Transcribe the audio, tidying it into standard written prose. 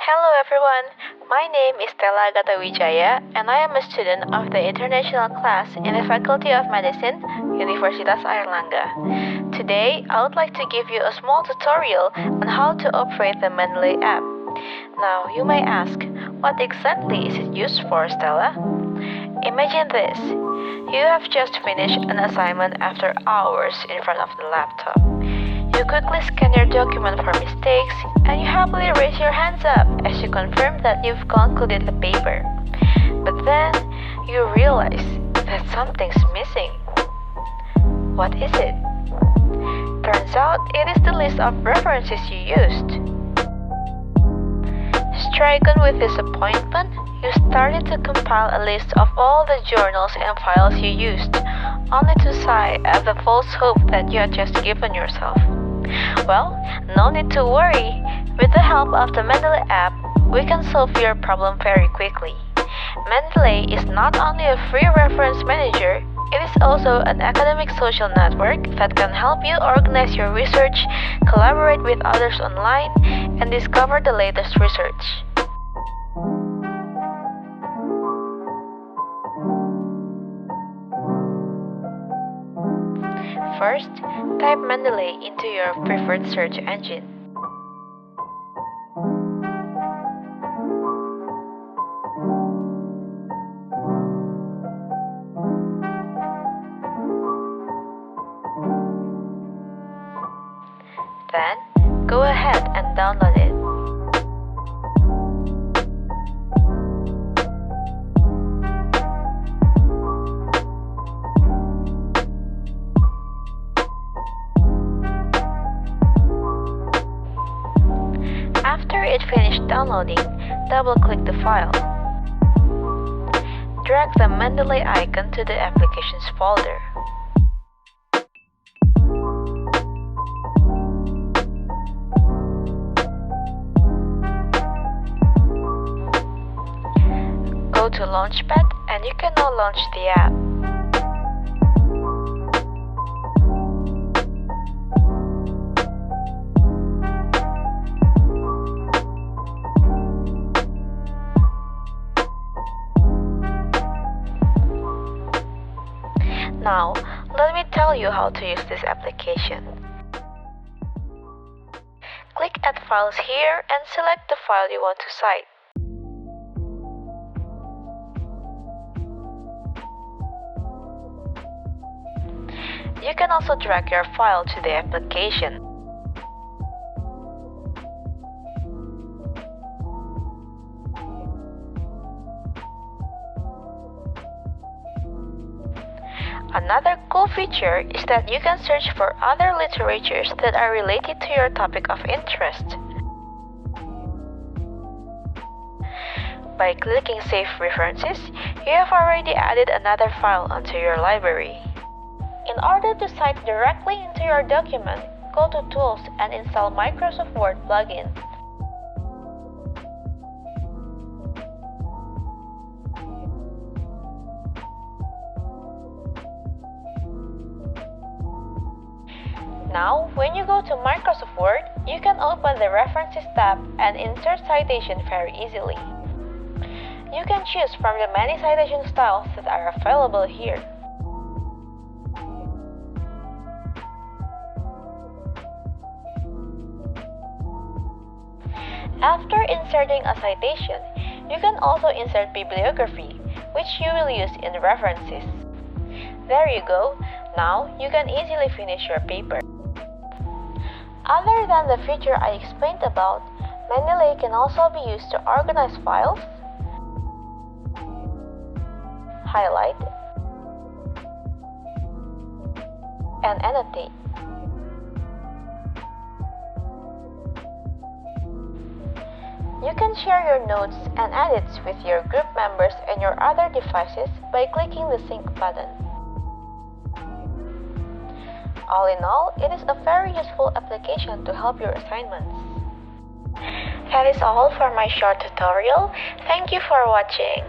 Hello everyone, my name is Stella Agatha Widjaja and I am a student of the international class in the Faculty of Medicine, Universitas Airlangga. Today, I would like to give you a small tutorial on how to operate the Mendeley app. Now, you may ask, what exactly is it used for, Stella? Imagine this. You have just finished an assignment after hours in front of the laptop. You quickly scan your document for mistakes, and you happily raise your hands up as you confirm that you've concluded the paper. But then, you realize that something's missing. What is it? Turns out it is the list of references you used. Stricken with disappointment, you started to compile a list of all the journals and files you used, only to sigh at the false hope that you had just given yourself. Well, no need to worry. With the help of the Mendeley app, we can solve your problem very quickly. Mendeley is not only a free reference manager, it is also an academic social network that can help you organize your research, collaborate with others online, and discover the latest research. First, type Mendeley into your preferred search engine. Then, go ahead and download it. After it finished downloading, double-click the file. Drag the Mendeley icon to the Applications folder. Go to Launchpad and you can now launch the app. Now, let me tell you how to use this application. Click Add Files here and select the file you want to cite. You can also drag your file to the application. Another cool feature is that you can search for other literatures that are related to your topic of interest. By clicking Save References, you have already added another file onto your library. In order to cite directly into your document, go to Tools and install Microsoft Word plugin. Now, when you go to Microsoft Word, you can open the References tab and insert citation very easily. You can choose from the many citation styles that are available here. After inserting a citation, you can also insert bibliography, which you will use in references. There you go. Now you can easily finish your paper. Other than the feature I explained about, Mendeley can also be used to organize files, highlight, and annotate. You can share your notes and edits with your group members and your other devices by clicking the Sync button. All in all, it is a very useful application to help your assignments. That is all for my short tutorial. Thank you for watching.